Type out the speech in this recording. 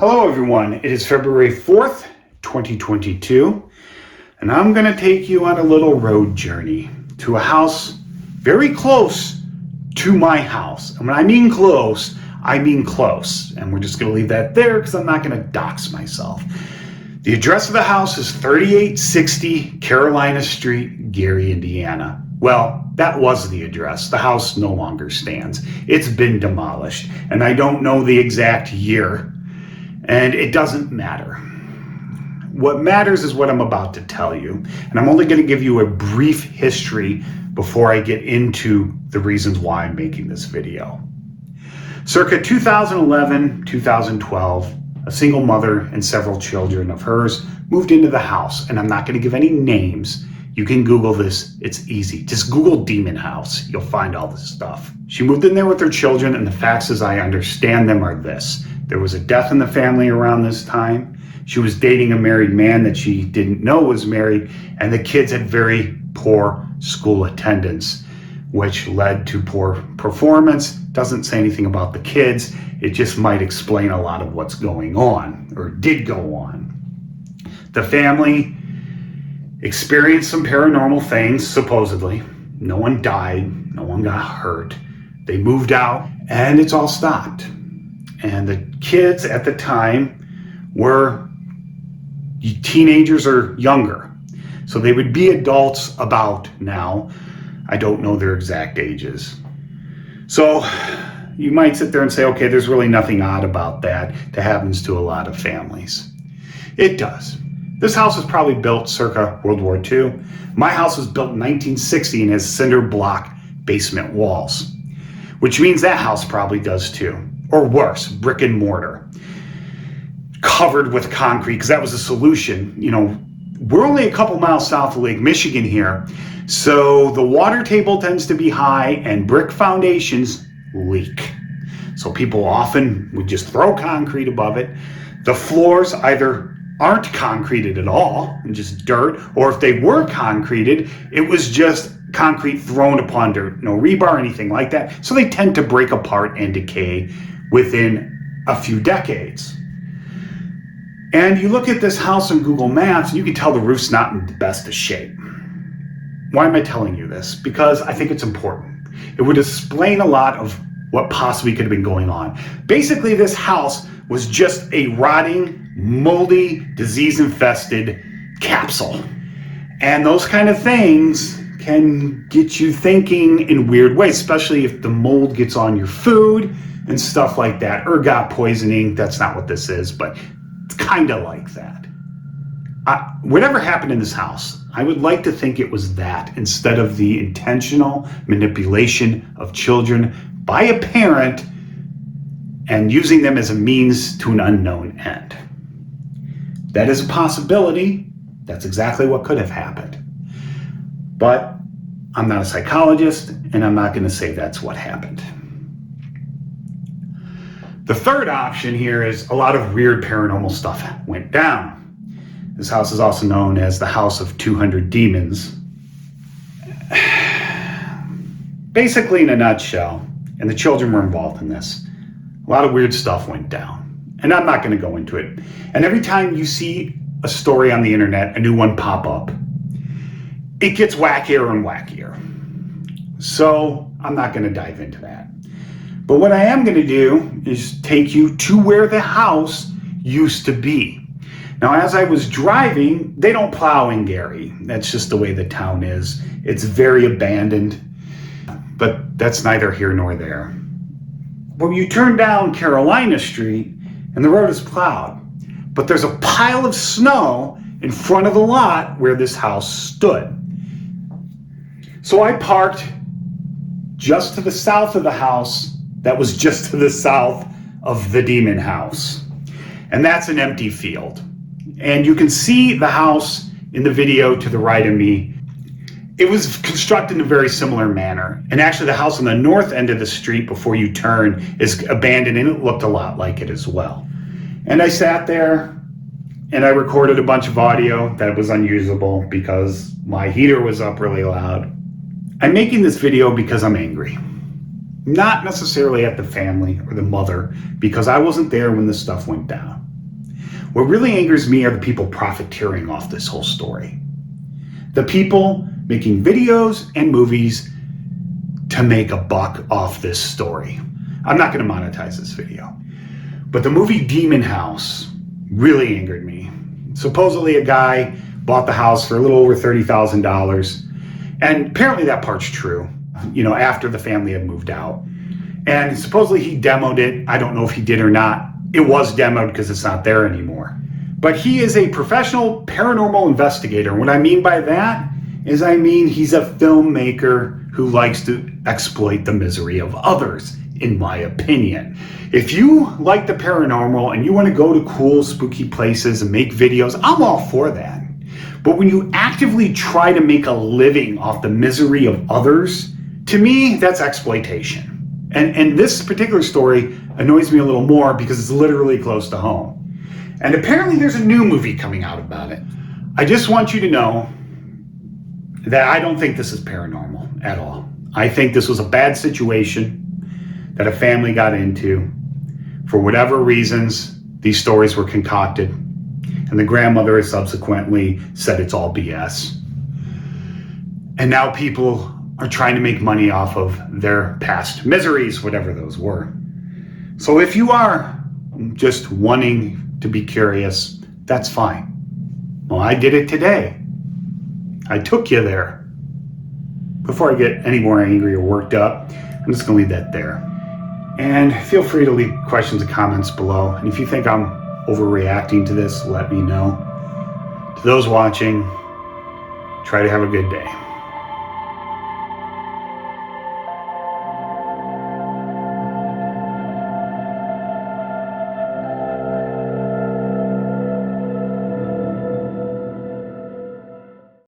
Hello everyone, it is February 4th, 2022, and I'm going to take you on a little road journey to a house very close to my house. And when I mean close, I mean close. And we're just going to leave that there because I'm not going to dox myself. The address of the house is 3860 Carolina Street, Gary, Indiana. Well, that was the address. The house no longer stands. It's been demolished, and I don't know the exact year. And it doesn't matter. What matters is what I'm about to tell you. And I'm only going to give you a brief history before I get into the reasons why I'm making this video. Circa 2011, 2012, a single mother and several children of hers moved into the house. And I'm not going to give any names. You can Google this. It's easy. Just Google Demon House. You'll find all this stuff. She moved in there with her children, and the facts as I understand them are this. There was a death in the family around this time. She was dating a married man that she didn't know was married, and the kids had very poor school attendance, which led to poor performance. Doesn't say anything about the kids. It just might explain a lot of what's going on, or did go on. The family experienced some paranormal things, supposedly. No one died, no one got hurt. They moved out, and it's all stopped. And the kids at the time were teenagers or younger. So they would be adults about now. I don't know their exact ages. So you might sit there and say, okay, there's really nothing odd about that. That happens to a lot of families. It does. This house was probably built circa World War II. My house was built in 1960 and has cinder block basement walls, which means that house probably does too. Or worse, brick and mortar, covered with concrete, because that was a solution. You know, we're only a couple miles south of Lake Michigan here, so the water table tends to be high and brick foundations leak. So people often would just throw concrete above it. The floors either aren't concreted at all and just dirt, or if they were concreted, it was just concrete thrown upon dirt, no rebar, anything like that. So they tend to break apart and decay within a few decades. And you look at this house on Google Maps and you can tell the roof's not in the best of shape. Why am I telling you this? Because I think it's important. It would explain a lot of what possibly could have been going on. Basically, this house was just a rotting, moldy, disease-infested capsule. And those kind of things can get you thinking in weird ways, especially if the mold gets on your food and stuff like that. Ergot poisoning, that's not what this is, but it's kind of like that. Whatever happened in this house, I would like to think it was that instead of the intentional manipulation of children by a parent and using them as a means to an unknown end. That is a possibility. That's exactly what could have happened. But I'm not a psychologist, and I'm not going to say that's what happened. The third option here is a lot of weird paranormal stuff went down. This house is also known as the House of 200 Demons. Basically, in a nutshell, and the children were involved in this, a lot of weird stuff went down. And I'm not going to go into it. And every time you see a story on the internet, a new one pop up, it gets wackier and wackier. So I'm not going to dive into that. But what I am going to do is take you to where the house used to be. Now, as I was driving, they don't plow in Gary. That's just the way the town is. It's very abandoned, but that's neither here nor there. Well, you turn down Carolina Street and the road is plowed, but there's a pile of snow in front of the lot where this house stood. So I parked just to the south of the house that was just to the south of the Demon House. And that's an empty field. And you can see the house in the video to the right of me. It was constructed in a very similar manner. And actually the house on the north end of the street before you turn is abandoned, and it looked a lot like it as well. And I sat there and I recorded a bunch of audio that was unusable because my heater was up really loud. I'm making this video because I'm angry. Not necessarily at the family or the mother, because I wasn't there when this stuff went down. What really angers me are the people profiteering off this whole story. The people making videos and movies to make a buck off this story. I'm not going to monetize this video. But the movie Demon House really angered me. Supposedly a guy bought the house for a little over $30,000. And apparently that part's true, after the family had moved out. And supposedly he demoed it. I don't know if he did or not. It was demoed because it's not there anymore. But he is a professional paranormal investigator. What I mean by that is he's a filmmaker who likes to exploit the misery of others, in my opinion. If you like the paranormal and you want to go to cool, spooky places and make videos, I'm all for that. But when you actively try to make a living off the misery of others, to me, that's exploitation. And this particular story annoys me a little more because it's literally close to home. And apparently there's a new movie coming out about it. I just want you to know that I don't think this is paranormal at all. I think this was a bad situation that a family got into. For whatever reasons, these stories were concocted. And the grandmother has subsequently said it's all BS. And now people are trying to make money off of their past miseries, whatever those were. So if you are just wanting to be curious, that's fine. Well, I did it today. I took you there. Before I get any more angry or worked up, I'm just going to leave that there. And feel free to leave questions and comments below. And if you think I'm overreacting to this, let me know. To those watching, try to have a good day.